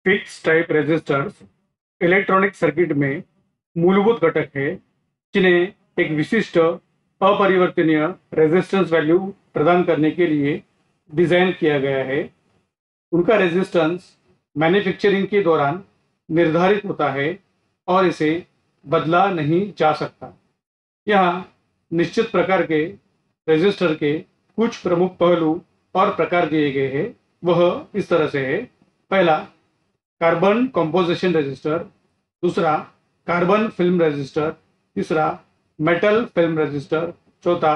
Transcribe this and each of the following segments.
Fix type resistors electronic circuit में मूलभूत घटक है जिन्हें एक विशिष्ट अपरिवर्तनीय रेजिस्टेंस वैल्यू प्रदान करने के लिए डिजाइन किया गया है। उनका रेजिस्टेंस मैन्युफैक्चरिंग के दौरान निर्धारित होता है और इसे बदला नहीं जा सकता। यहाँ निश्चित प्रकार के रेजिस्टर के कुछ प्रमुख पहलू और प्रकार दिए गए हैं। वह इस तरह से है। पहला, कार्बन कंपोजिशन रेजिस्टर। दूसरा, कार्बन फिल्म रेजिस्टर। तीसरा, मेटल फिल्म रेजिस्टर। चौथा,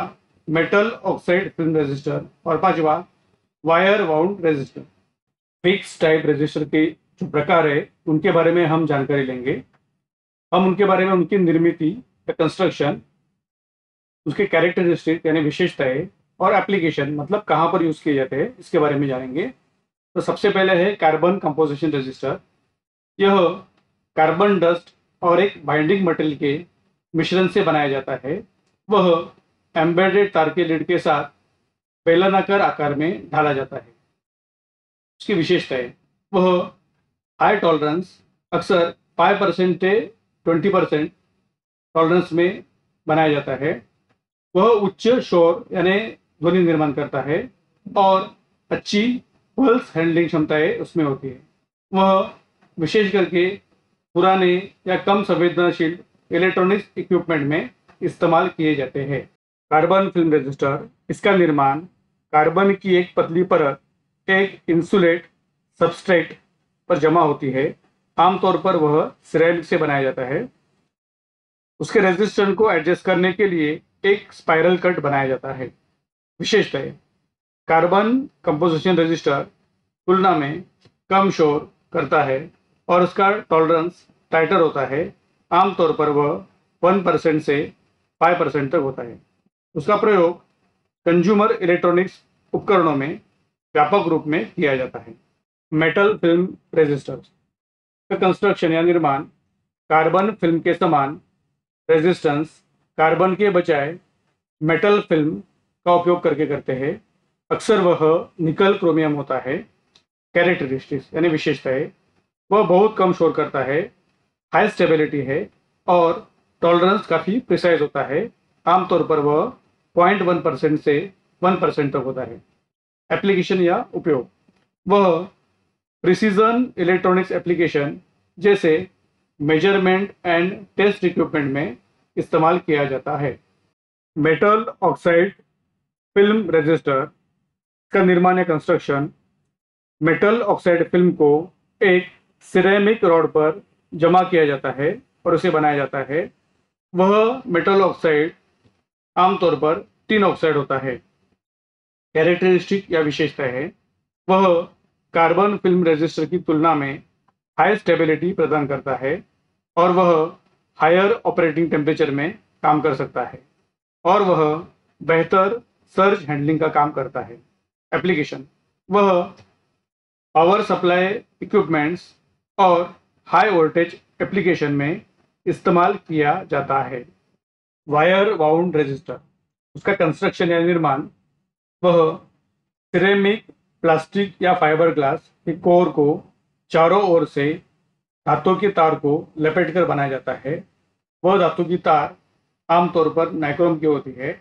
मेटल ऑक्साइड फिल्म रेजिस्टर। और पांचवा, wire wound resistor. Fix type resistor के जो प्रकार है उनके बारे में हम जानकारी लेंगे। हम उनके बारे में उनकी निर्मित या कंस्ट्रक्शन, उसके कैरेक्टरिस्टिक यानी विशेषताएं और एप्लीकेशन मतलब कहाँ पर यूज किए जाते हैं इसके बारे में जानेंगे। तो सबसे पहले है कार्बन कंपोजिशन रेजिस्टर। यह कार्बन डस्ट और एक बाइंडिंग मटेरियल के मिश्रण से बनाया जाता है। वह एम्बेडेड तार के लीड के साथ बेलनाकार आकार में ढाला जाता है। उसकी विशेषताएं, वह हाई टॉलरेंस अक्सर 5% से 20% टॉलरेंस में बनाया जाता है। वह उच्च शोर यानी ध्वनि निर्माण करता है और अच्छी पल्स हैंडलिंग क्षमताएं उसमें होती है। वह विशेष करके पुराने या कम संवेदनशील इलेक्ट्रॉनिक्स इक्विपमेंट में इस्तेमाल किए जाते हैं। कार्बन फिल्म रेजिस्टर, इसका निर्माण कार्बन की एक पतली परत एक इंसुलेट सबस्ट्रेट पर जमा होती है। आमतौर पर वह सिरेमिक से बनाया जाता है। उसके रेजिस्टेंस को एडजस्ट करने के लिए एक स्पाइरल कट बनाया जाता है। विशेषताएं, कार्बन कंपोजिशन रेजिस्टर तुलना में कम शोर करता है और उसका टॉलरेंस टाइटर होता है। आमतौर पर वह 1% से 5% तक होता है। उसका प्रयोग कंज्यूमर इलेक्ट्रॉनिक्स उपकरणों में व्यापक रूप में किया जाता है। मेटल फिल्म रेजिस्टर का कंस्ट्रक्शन या निर्माण कार्बन फिल्म के समान रेजिस्टेंस कार्बन के बजाय मेटल फिल्म का उपयोग करके करते हैं। अक्सर वह निकल क्रोमियम होता है। कैरेक्टरिस्टिक्स यानी विशेषताएं, वह बहुत कम शोर करता है, हाई स्टेबिलिटी है और टॉलरेंस काफ़ी प्रिसाइज होता है। आमतौर पर वह 0.1% से 1% तक होता है। एप्लीकेशन या उपयोग, वह प्रिसीजन इलेक्ट्रॉनिक्स एप्लीकेशन जैसे मेजरमेंट एंड टेस्ट इक्विपमेंट में इस्तेमाल किया जाता है। मेटल ऑक्साइड फिल्म रेजिस्टर का निर्माण या कंस्ट्रक्शन मेटल ऑक्साइड फिल्म को एक सिरेमिक रॉड पर जमा किया जाता है और उसे बनाया जाता है। वह मेटल ऑक्साइड आमतौर पर टिन ऑक्साइड होता है। कैरेक्टरिस्टिक या विशेषता है, वह कार्बन फिल्म रेजिस्टर की तुलना में हाई स्टेबिलिटी प्रदान करता है और वह हायर ऑपरेटिंग टेम्परेचर में काम कर सकता है और वह बेहतर सर्ज हैंडलिंग का काम करता है। एप्लीकेशन, वह पावर सप्लाई इक्विपमेंट्स और हाई वोल्टेज एप्लीकेशन में इस्तेमाल किया जाता है। वायर वाउंड रेजिस्टर, उसका कंस्ट्रक्शन या निर्माण, वह सिरेमिक, प्लास्टिक या फाइबर ग्लास के कोर को चारों ओर से धातु के तार को लपेटकर बनाया जाता है। वह धातु की तार आमतौर पर नाइक्रोम की होती है।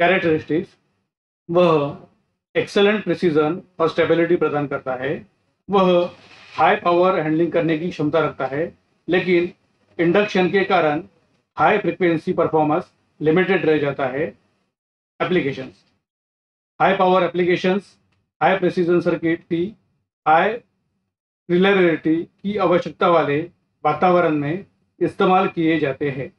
कैरेक्टरिस्टिक्स, वह एक्सेलेंट प्रिसीजन और स्टेबिलिटी प्रदान करता है। वह हाई पावर हैंडलिंग करने की क्षमता रखता है, लेकिन इंडक्शन के कारण हाई फ्रिक्वेंसी परफॉर्मेंस लिमिटेड रह जाता है। Applications, high power applications high precision circuit की हाई रिलायबिलिटी की आवश्यकता वाले वातावरण में इस्तेमाल किए जाते हैं।